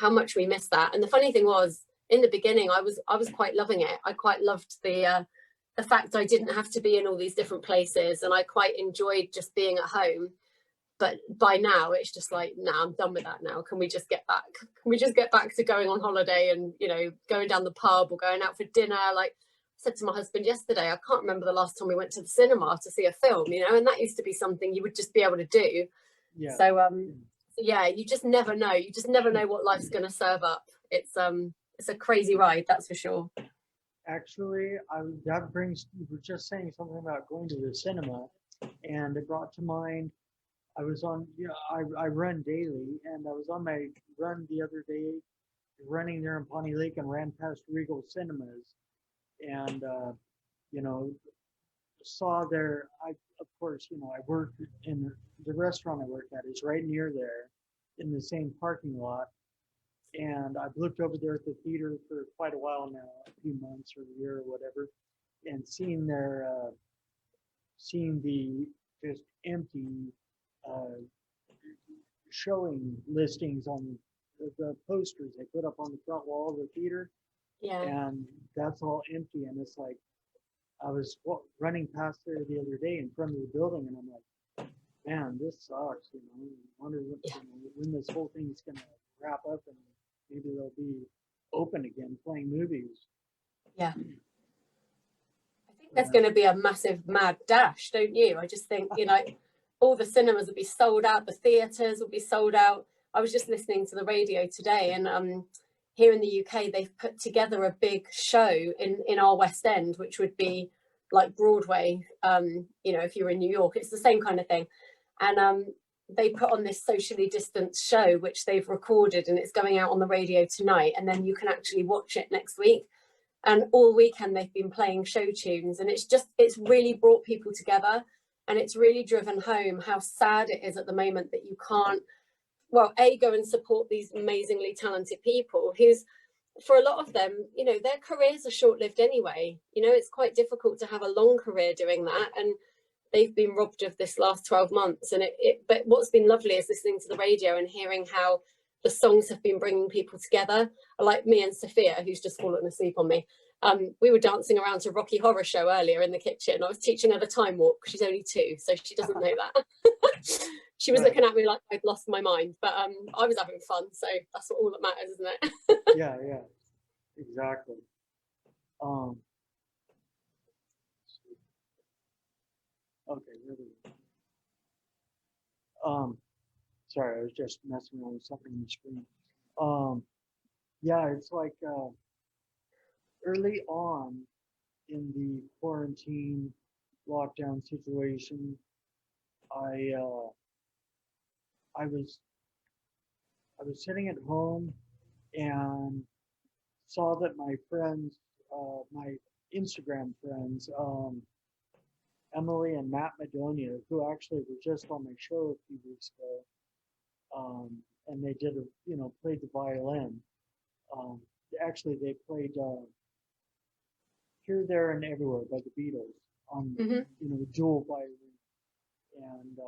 how much we miss that. And the funny thing was, in the beginning, I was quite loving it. I quite loved the fact I didn't have to be in all these different places, and I quite enjoyed just being at home. But by now, it's just like, nah, I'm done with that now. Can we just get back? Can we just get back to going on holiday and, you know, going down the pub or going out for dinner? Like I said to my husband yesterday, I can't remember the last time we went to the cinema to see a film, you know, and that used to be something you would just be able to do. Yeah. So, yeah, you just never know. You just never know what life's going to serve up. It's a crazy ride, that's for sure. Actually, that brings, you were just saying something about going to the cinema, and it brought to mind, I was on, you know, I run daily, and I was on my run the other day, running there in Pawnee Lake, and ran past Regal Cinemas, and, you know, saw there, of course, you know, I work in the restaurant I work at is right near there in the same parking lot. And I've looked over there at the theater for quite a while now, a few months or a year or whatever, and seeing the just empty showing listings on the posters they put up on the front wall of the theater. Yeah. And that's all empty. And it's like, I was running past there the other day in front of the building, and I'm like, man, this sucks. You know, I wonder what, you know, when this whole thing is going to wrap up and maybe they'll be open again playing movies. Yeah. I think there's going to be a massive mad dash, don't you? I just think, you know, all the cinemas will be sold out, the theatres will be sold out. I was just listening to the radio today, and here in the UK, they've put together a big show in our West End, which would be like Broadway. You know, if you're in New York, it's the same kind of thing. And they put on this socially distanced show, which they've recorded, and it's going out on the radio tonight. And then you can actually watch it next week. And all weekend they've been playing show tunes, and it's really brought people together, and it's really driven home how sad it is at the moment that you can't, well, go and support these amazingly talented people who's, for a lot of them, you know, their careers are short-lived anyway. You know, it's quite difficult to have a long career doing that, and they've been robbed of this last 12 months. And but what's been lovely is listening to the radio and hearing how the songs have been bringing people together. Like me and Sophia, who's just fallen asleep on me, we were dancing around to Rocky Horror Show earlier in the kitchen. I was teaching her the time walk. She's only 2, so she doesn't know that. She was looking at me like I'd lost my mind, but I was having fun, so that's all that matters, isn't it? Yeah, exactly. Okay, really. Sorry, I was just messing around with something on the screen. Yeah, it's like early on in the quarantine lockdown situation, I was sitting at home and saw that my friends, my Instagram friends, Emily and Matt Madonia, who actually were just on my show a few weeks ago, and they did played the violin. Actually, they played Here, There, and Everywhere by the Beatles on dual violin. And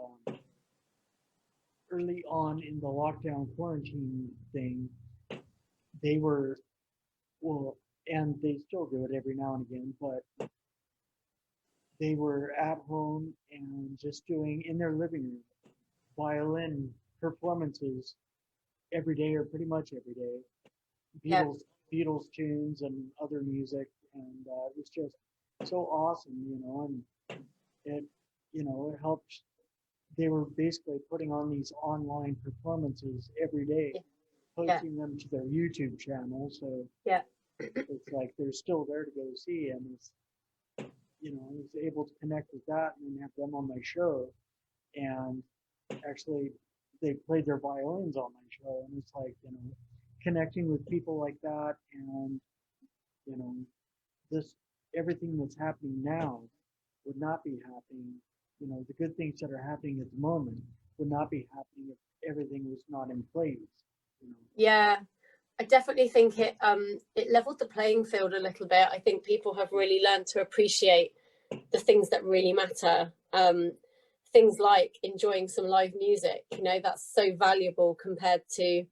early on in the lockdown quarantine thing, they were, and they still do it every now and again, but they were at home and just doing, in their living room, violin performances every day, or pretty much every day. Beatles tunes and other music, and it was just so awesome, and it helped. They were basically putting on these online performances every day, posting them to their YouTube channel. So it's like they're still there to go see, and it's, I was able to connect with that and then have them on my show. And actually, they played their violins on my show, and it's like, connecting with people like that, and this everything that's happening now would not be happening. The good things that are happening at the moment would not be happening if everything was not in place. Yeah, I definitely think it leveled the playing field a little bit. I think people have really learned to appreciate the things that really matter. Things like enjoying some live music, that's so valuable compared to,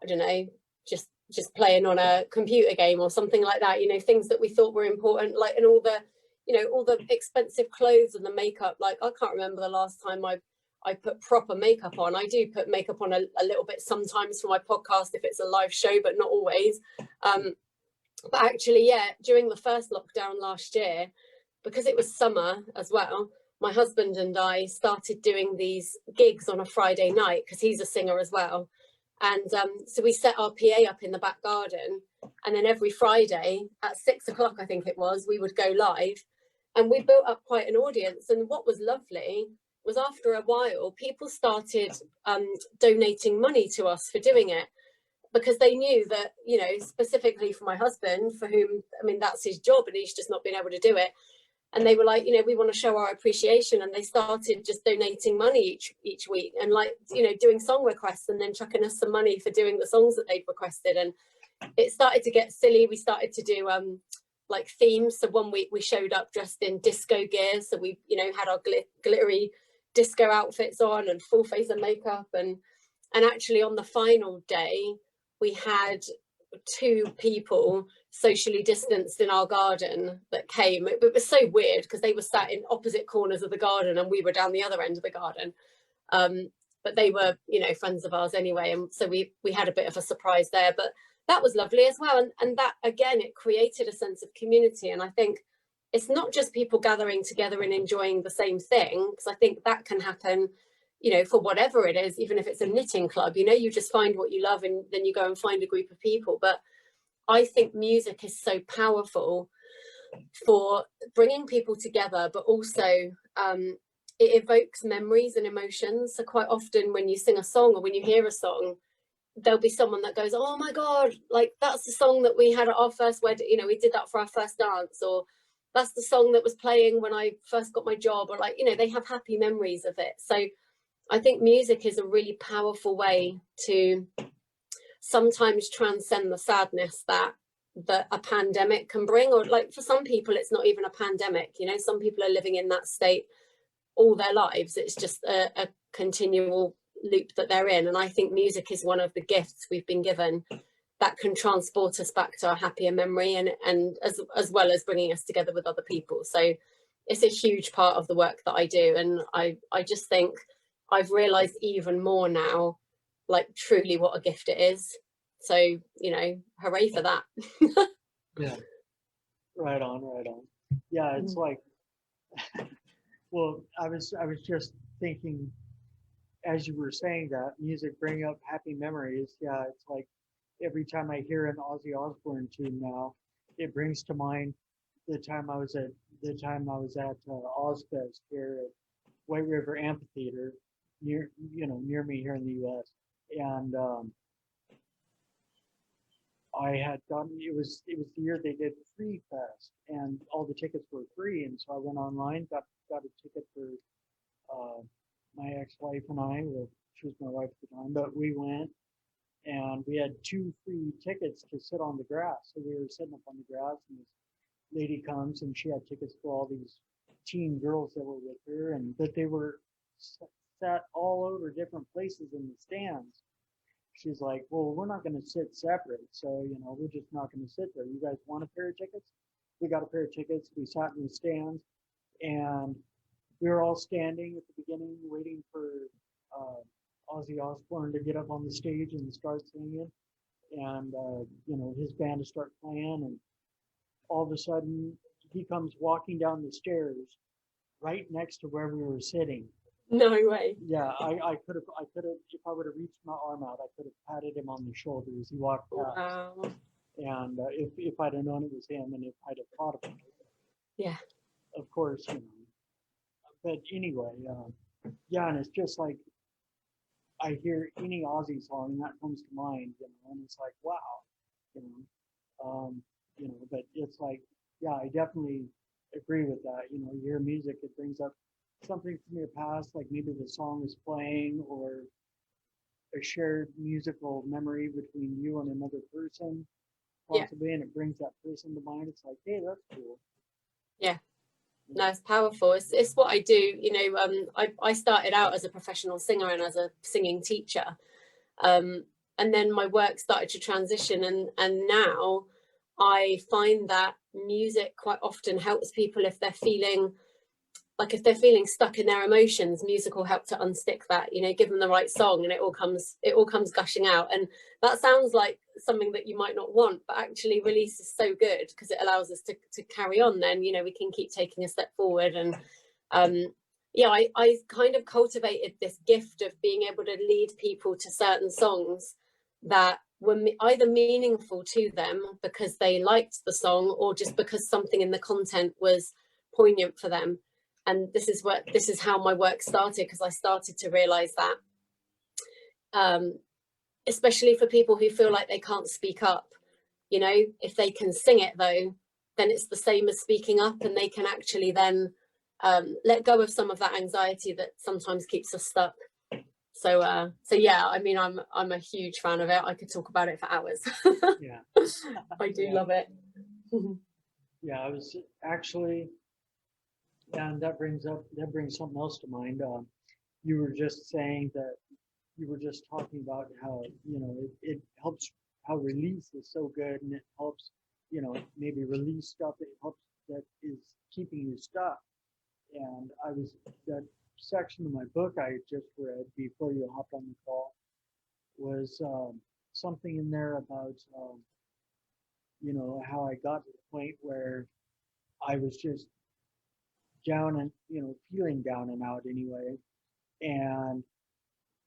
I don't know, just playing on a computer game or something like that, you know, things that we thought were important, like, and all the, you know, all the expensive clothes and the makeup. Like, I can't remember the last time I put proper makeup on. I do put makeup on a little bit sometimes for my podcast if it's a live show, but not always. But actually, yeah, during the first lockdown last year, because it was summer as well, my husband and I started doing these gigs on a Friday night, because he's a singer as well. And so we set our PA up in the back garden, and then every Friday at 6 o'clock, I think it was, we would go live, and we built up quite an audience. And what was lovely was, after a while, people started donating money to us for doing it, because they knew that, you know, specifically for my husband, for whom, I mean, that's his job and he's just not been able to do it. And they were like, you know, we want to show our appreciation. And they started just donating money each week, and, like, you know, doing song requests and then chucking us some money for doing the songs that they'd requested. And it started to get silly. We started to do like themes. So one week we showed up dressed in disco gear. So we, you know, had our glittery disco outfits on and full face of makeup. And actually on the final day, we had 2 people socially distanced in our garden that came. It was so weird, because they were sat in opposite corners of the garden and we were down the other end of the garden. But they were, you know, friends of ours anyway. And so we had a bit of a surprise there, but that was lovely as well. And that, again, it created a sense of community. And I think it's not just people gathering together and enjoying the same thing, because I think that can happen, you know, for whatever it is, even if it's a knitting club, you know, you just find what you love and then you go and find a group of people. But I think music is so powerful for bringing people together, but also it evokes memories and emotions. So quite often when you sing a song or when you hear a song, there'll be someone that goes, oh my God, like, that's the song that we had at our first wedding, you know, we did that for our first dance, or that's the song that was playing when I first got my job, or, like, you know, they have happy memories of it. So I think music is a really powerful way to sometimes transcend the sadness that a pandemic can bring. Or, like, for some people, it's not even a pandemic, you know, some people are living in that state all their lives. It's just a continual loop that they're in. And I think music is one of the gifts we've been given that can transport us back to a happier memory, and as well as bringing us together with other people. So it's a huge part of the work that I do. And I just think I've realized even more now, like, truly what a gift it is. So, you know, hooray for that. Yeah, right on. Yeah, it's like, well, I was just thinking, as you were saying that, music bring up happy memories. Yeah, it's like every time I hear an Ozzy Osbourne tune now, it brings to mind the time I was at Ozfest here at White River Amphitheater, near me here in the U.S. And I had gotten, it was the year they did Free Fest, and all the tickets were free. And so I went online, got a ticket for my ex-wife and I. Well, she was my wife at the time, but we went, and we had 2 free tickets to sit on the grass. So we were sitting up on the grass, and this lady comes, and she had tickets for all these teen girls that were with her, and that they were sat all over different places in the stands. She's like, well, we're not going to sit separate, so, you know, we're just not going to sit there. You guys want a pair of tickets? We got a pair of tickets. We sat in the stands, and we were all standing at the beginning waiting for Ozzy Osbourne to get up on the stage and start singing, and you know, his band to start playing. And all of a sudden he comes walking down the stairs right next to where we were sitting. No way. Yeah, I could have, if I would have reached my arm out, I could have patted him on the shoulder as he walked past. Wow. And if I'd have known it was him, and if I'd have thought about it. Yeah. Of course, you know. But anyway, yeah, and it's just like, I hear any Ozzy song and that comes to mind, you know, and it's like, wow, you know, but it's like, yeah, I definitely agree with that. You know, you hear music, it brings up something from your past, like maybe the song is playing, or a shared musical memory between you and another person, possibly, and it brings that person to mind. It's like, hey, that's cool. Yeah. No, it's powerful. It's what I do. You know, I started out as a professional singer and as a singing teacher. then my work started to transition, and now I find that music quite often helps people if they're feeling stuck in their emotions. Music will help to unstick that, you know, give them the right song and it all comes gushing out. And that sounds like something that you might not want, but actually release is so good because it allows us to carry on. Then, you know, we can keep taking a step forward. And yeah, I kind of cultivated this gift of being able to lead people to certain songs that were either meaningful to them because they liked the song, or just because something in the content was poignant for them. And this is how my work started, because I started to realize that, especially for people who feel like they can't speak up, you know, if they can sing it though, then it's the same as speaking up, and they can actually then let go of some of that anxiety that sometimes keeps us stuck. So yeah, I mean, I'm a huge fan of it. I could talk about it for hours. Yeah. I do love it. Yeah, I was actually, and that brings something else to mind. You were just saying that you were just talking about how, you know, it helps, how release is so good, and it helps, you know, maybe release stuff that helps, that is keeping you stuck. And that section of my book I just read before you hopped on the call was something in there about, you know, how I got to the point where I was just down and, you know, feeling down and out anyway. And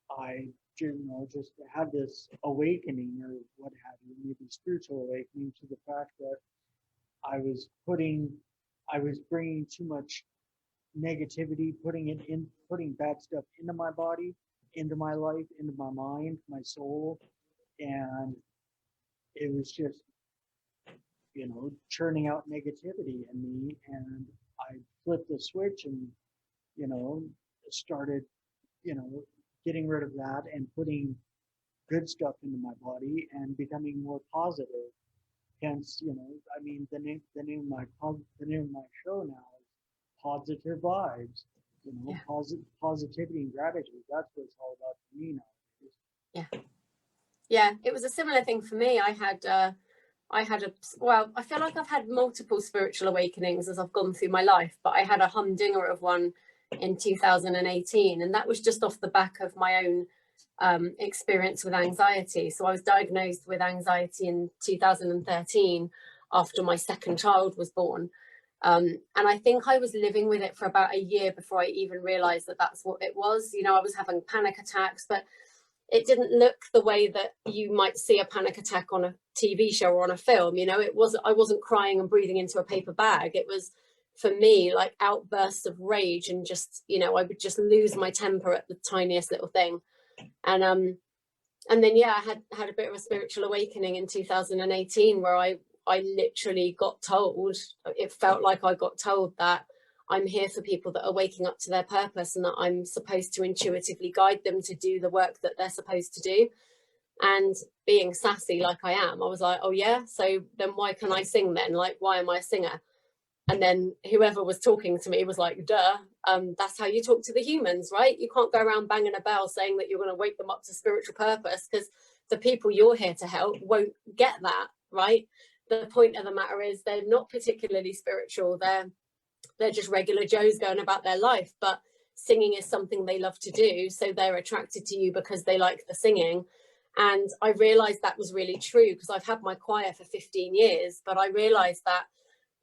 I, you know, just had this awakening, or what have you, maybe spiritual awakening, to the fact that I was bringing too much negativity, putting bad stuff into my body, into my life, into my mind, my soul. And it was just, you know, churning out negativity in me. And I flipped the switch and, you know, started, you know, getting rid of that and putting good stuff into my body and becoming more positive. Hence, you know, I mean, the name of my show now is Positive Vibes. You know, yeah. Positivity and gratitude. That's what it's all about for me now. Yeah. It was a similar thing for me. I feel like I've had multiple spiritual awakenings as I've gone through my life, but I had a humdinger of one in 2018, and that was just off the back of my own experience with anxiety. So I was diagnosed with anxiety in 2013 after my second child was born. And I think I was living with it for about a year before I even realized that that's what it was. You know, I was having panic attacks, but it didn't look the way that you might see a panic attack on a TV show or on a film. You know, I wasn't crying and breathing into a paper bag. It was, for me, like outbursts of rage, and just, you know, I would just lose my temper at the tiniest little thing. And then, yeah, I had a bit of a spiritual awakening in 2018 where I literally got told, it felt like I got told that I'm here for people that are waking up to their purpose, and that I'm supposed to intuitively guide them to do the work that they're supposed to do. And being sassy like I am, I was like, oh yeah, so then why can I sing then? Like, why am I a singer? And then whoever was talking to me was like, duh, that's how you talk to the humans, right? You can't go around banging a bell saying that you're going to wake them up to spiritual purpose, because the people you're here to help won't get that, right? The point of the matter is they're not particularly spiritual. They're just regular Joes going about their life, but singing is something they love to do. So they're attracted to you because they like the singing. And I realized that was really true, because I've had my choir for 15 years, but I realized that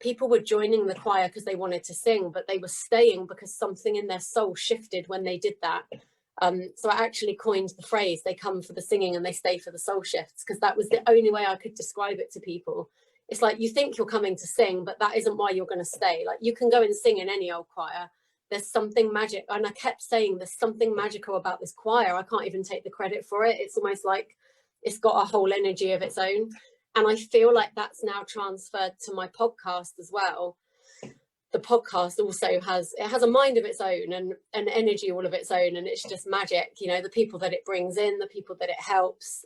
people were joining the choir because they wanted to sing, but they were staying because something in their soul shifted when they did that. So I actually coined the phrase, they come for the singing and they stay for the soul shifts, because that was the only way I could describe it to people. It's like, you think you're coming to sing, but that isn't why you're going to stay. Like, you can go and sing in any old choir. There's something magic. And I kept saying, there's something magical about this choir. I can't even take the credit for it. It's almost like it's got a whole energy of its own. And I feel like that's now transferred to my podcast as well. The podcast also has a mind of its own and an energy all of its own, and it's just magic. You know, the people that it brings in, the people that it helps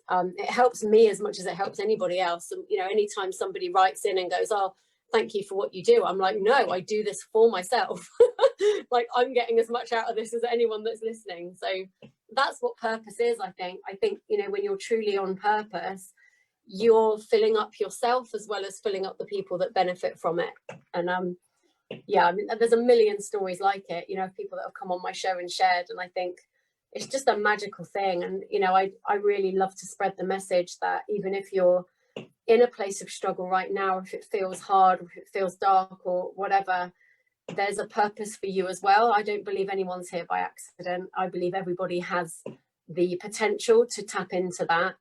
me as much as it helps anybody else. And, you know, anytime somebody writes in and goes, oh, thank you for what you do, I'm like, no, I do this for myself. Like, I'm getting as much out of this as anyone that's listening. So that's what purpose is. I think, you know, when you're truly on purpose, you're filling up yourself as well as filling up the people that benefit from it. And yeah, I mean, there's a million stories like it, you know, people that have come on my show and shared, and I think it's just a magical thing. And you know, I really love to spread the message that even if you're in a place of struggle right now, if it feels hard, or if it feels dark or whatever, there's a purpose for you as well. I don't believe anyone's here by accident. I believe everybody has the potential to tap into that.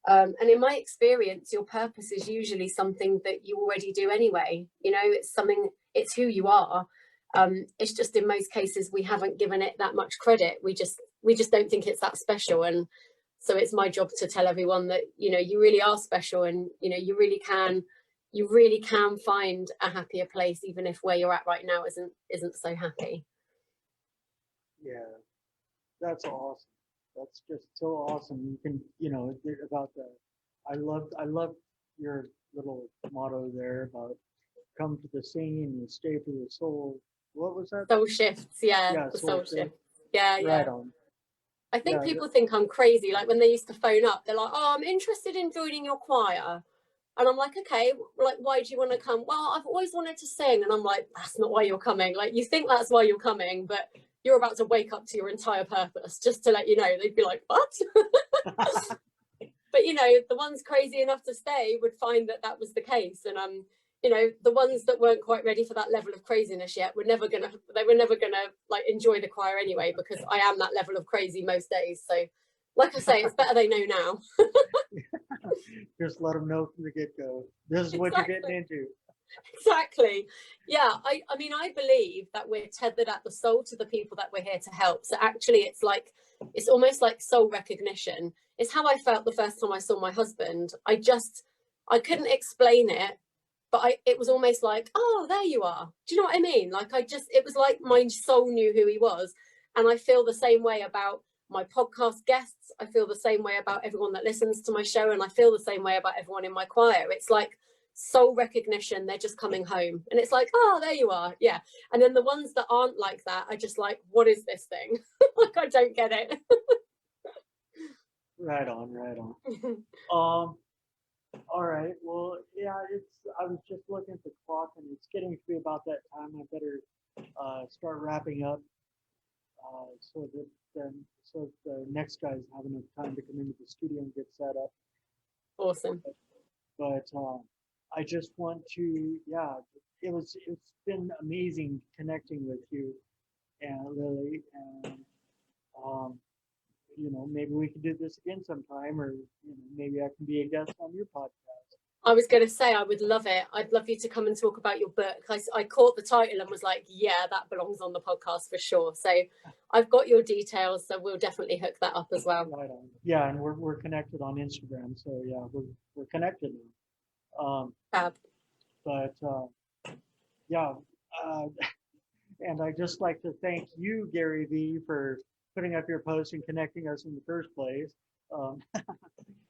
And in my experience, your purpose is usually something that you already do anyway. You know, it's something, it's who you are. It's just in most cases we haven't given it that much credit. We just don't think it's that special. And so it's my job to tell everyone that, you know, you really are special, and you know, you really can find a happier place, even if where you're at right now isn't so happy. Yeah, that's awesome. That's just so awesome. You can, you know, about the, I love your little motto there about come to the singing and stay for the soul. What was that? Soul shifts, yeah, Yeah, the soul shift. Yeah, right, yeah. on. I think Yeah, people think I'm crazy. Like when they used to phone up, they're like, "Oh, I'm interested in joining your choir." And I'm like, "Okay, like, why do you want to come?" "Well, I've always wanted to sing." And I'm like, "That's not why you're coming. Like, you think that's why you're coming, but you're about to wake up to your entire purpose." Just to let you know, they'd be like, "What?" But you know, the ones crazy enough to stay would find that that was the case. And you know, the ones that weren't quite ready for that level of craziness yet were never gonna like enjoy the choir anyway, because I am that level of crazy most days. So like I say, it's better they know now. Just let them know from the get-go. This is what you're getting into. Exactly. Yeah, I mean, I believe that we're tethered at the soul to the people that we're here to help. So actually it's like, it's almost like soul recognition. It's how I felt the first time I saw my husband. I couldn't explain it, but it was almost like, oh, there you are. Do you know what I mean? Like it was like my soul knew who he was. And I feel the same way about my podcast guests. I feel the same way about everyone that listens to my show. And I feel the same way about everyone in my choir. It's like soul recognition. They're just coming home. And it's like, oh, there you are. Yeah. And then the ones that aren't like that are just like, what is this thing? Like, I don't get it. Right on, right on. All right. Well, yeah, I was just looking at the clock, and it's getting to be about that time. I better start wrapping up, so the next guys have enough time to come into the studio and get set up. Awesome. But I just want to, yeah, it's been amazing connecting with you and Lilli, and you know, maybe we could do this again sometime, or you know, maybe I can be a guest on your podcast. I was going to say, I would love it. I'd love you to come and talk about your book. I caught the title and was like, yeah, that belongs on the podcast for sure. So I've got your details, so we'll definitely hook that up as well. Right on. Yeah, and we're connected on Instagram, so yeah, we're connected now. Fab. But yeah, and I just like to thank you, Gary V, for putting up your post and connecting us in the first place.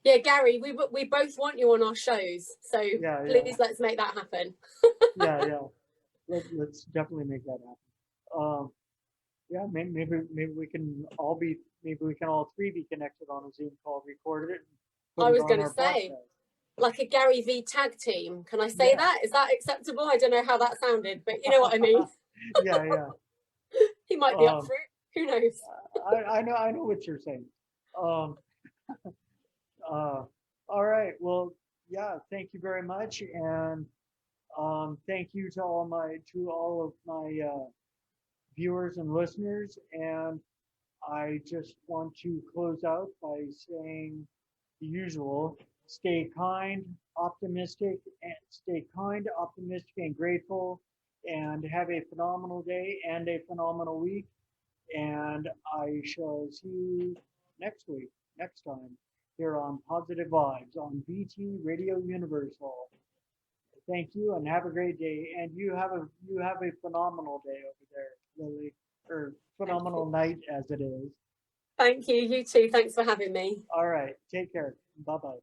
Yeah, Gary, we both want you on our shows, so yeah, please let's make that happen. yeah, let's definitely make that happen. Yeah, maybe we can all three be connected on a Zoom call, recorded it. I was going to say, like a Gary V tag team. Can I say that? Is that acceptable? I don't know how that sounded, but you know what I mean. Yeah. He might be up for it. Who knows? I know what you're saying. All right. Well, yeah. Thank you very much, and thank you to all of my viewers and listeners. And I just want to close out by saying the usual: stay kind, optimistic, and grateful, and have a phenomenal day and a phenomenal week. And I shall see you next time, here on Positive Vibes on BT Radio Universal. Thank you, and have a great day. And you have a phenomenal day over there, Lilli, or phenomenal night as it is. Thank you. You too. Thanks for having me. All right. Take care. Bye-bye.